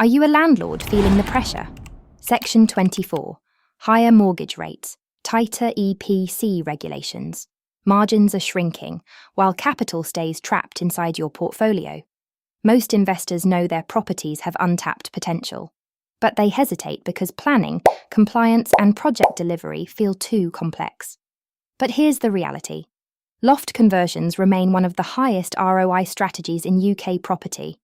Are you a landlord feeling the pressure? Section 24. Higher mortgage rates, tighter EPC regulations. Margins are shrinking, while capital stays trapped inside your portfolio. Most investors know their properties have untapped potential, but they hesitate because planning, compliance, and project delivery feel too complex. But here's the reality. Loft conversions remain one of the highest ROI strategies in UK property.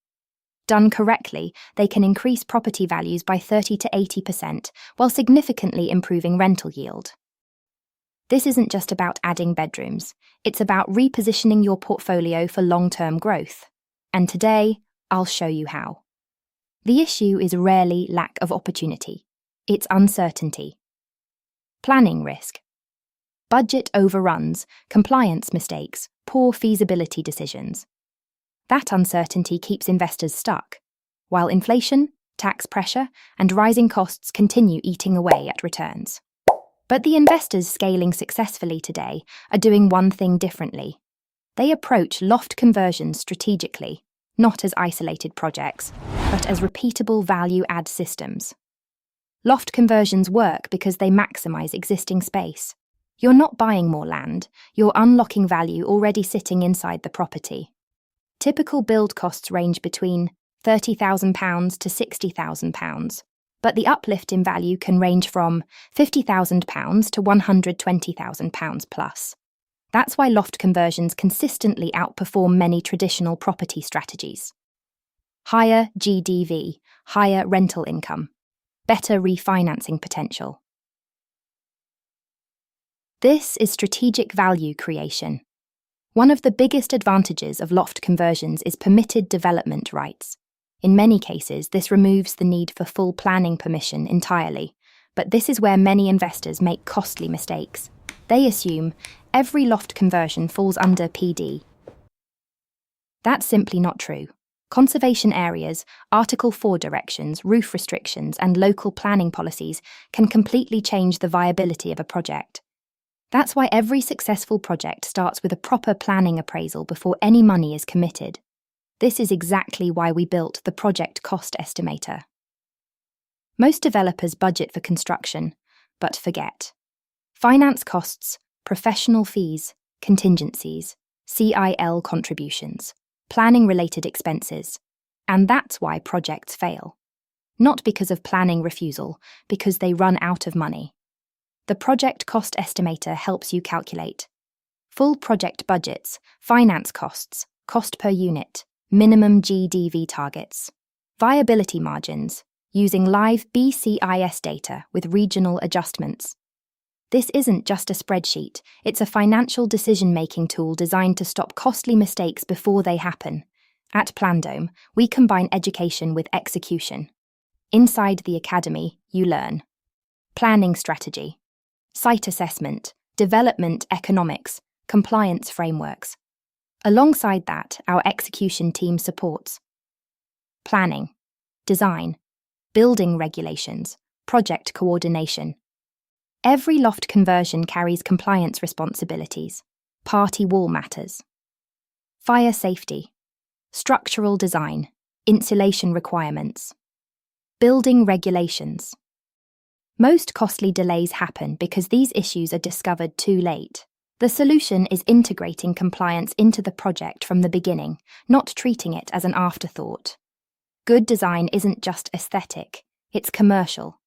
Done correctly, they can increase property values by 30 to 80%, while significantly improving rental yield. This isn't just about adding bedrooms, it's about repositioning your portfolio for long-term growth. And today, I'll show you how. The issue is rarely lack of opportunity, it's uncertainty. Planning risk. Budget overruns, compliance mistakes, poor feasibility decisions. That uncertainty keeps investors stuck, while inflation, tax pressure, and rising costs continue eating away at returns. But the investors scaling successfully today are doing one thing differently. They approach loft conversions strategically, not as isolated projects, but as repeatable value-add systems. Loft conversions work because they maximize existing space. You're not buying more land, you're unlocking value already sitting inside the property. Typical build costs range between £30,000 to £60,000, but the uplift in value can range from £50,000 to £120,000 plus. That's why loft conversions consistently outperform many traditional property strategies. Higher GDV, higher rental income, better refinancing potential. This is strategic value creation. One of the biggest advantages of loft conversions is permitted development rights. In many cases, this removes the need for full planning permission entirely, but this is where many investors make costly mistakes. They assume every loft conversion falls under PD. That's simply not true. Conservation areas, Article 4 directions, roof restrictions, and local planning policies can completely change the viability of a project. That's why every successful project starts with a proper planning appraisal before any money is committed. This is exactly why we built the project cost estimator. Most developers budget for construction, but forget finance costs, professional fees, contingencies, CIL contributions, planning-related expenses. And that's why projects fail. Not because of planning refusal, because they run out of money. The project cost estimator helps you calculate full project budgets, finance costs, cost per unit, minimum GDV targets, viability margins, using live BCIS data with regional adjustments. This isn't just a spreadsheet, it's a financial decision-making tool designed to stop costly mistakes before they happen. At Plandome, we combine education with execution. Inside the academy, you learn planning strategy, site assessment, development economics, compliance frameworks. Alongside that, our execution team supports planning, design, building regulations, project coordination. Every loft conversion carries compliance responsibilities, party wall matters, fire safety, structural design, insulation requirements, building regulations. Most costly delays happen because these issues are discovered too late. The solution is integrating compliance into the project from the beginning, not treating it as an afterthought. Good design isn't just aesthetic, it's commercial.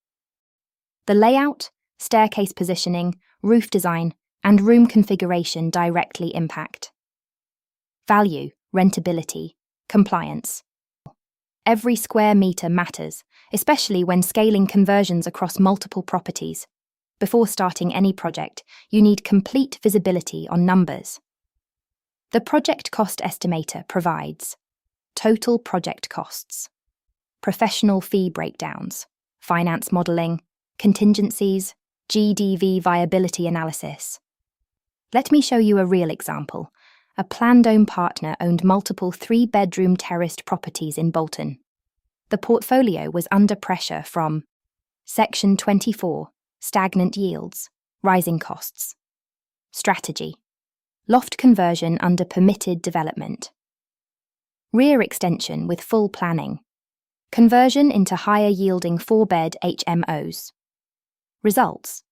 The layout, staircase positioning, roof design, and room configuration directly impact value, rentability, compliance. Every square meter matters, especially when scaling conversions across multiple properties. Before starting any project, you need complete visibility on numbers. The project cost estimator provides total project costs, professional fee breakdowns, finance modelling, contingencies, GDV viability analysis. Let me show you a real example. A Plandome partner owned multiple 3-bedroom terraced properties in Bolton. The portfolio was under pressure from Section 24, stagnant yields, rising costs. Strategy: loft conversion under permitted development. Rear extension with full planning. Conversion into higher-yielding 4-bed HMOs. Results.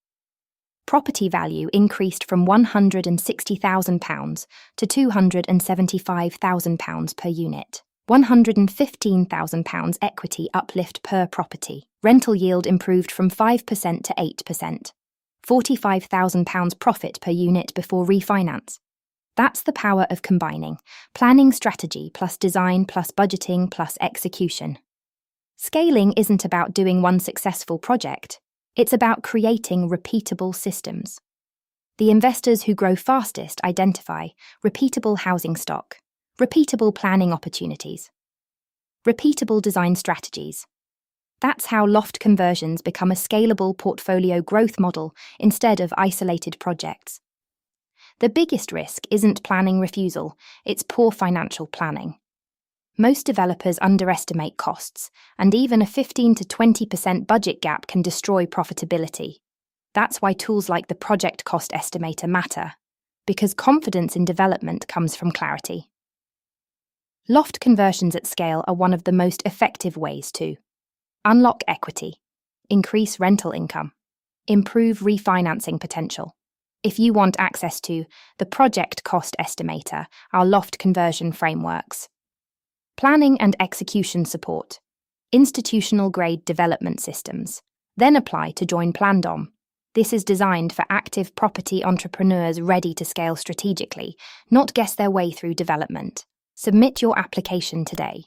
Property value increased from £160,000 to £275,000 per unit. £115,000 equity uplift per property. Rental yield improved from 5% to 8%. £45,000 profit per unit before refinance. That's the power of combining planning strategy plus design plus budgeting plus execution. Scaling isn't about doing one successful project. It's about creating repeatable systems. The investors who grow fastest identify repeatable housing stock, repeatable planning opportunities, repeatable design strategies. That's how Loft conversions become a scalable portfolio growth model instead of isolated projects. The biggest risk isn't planning refusal, it's poor financial planning. Most developers underestimate costs, and even a 15 to 20% budget gap can destroy profitability. That's why tools like the project cost estimator matter, because confidence in development comes from clarity. Loft conversions at scale are one of the most effective ways to unlock equity, increase rental income, improve refinancing potential. If you want access to the project cost estimator, our Loft conversion frameworks, planning and execution support, institutional-grade development systems, then apply to join Plandome. This is designed for active property entrepreneurs ready to scale strategically, not guess their way through development. Submit your application today.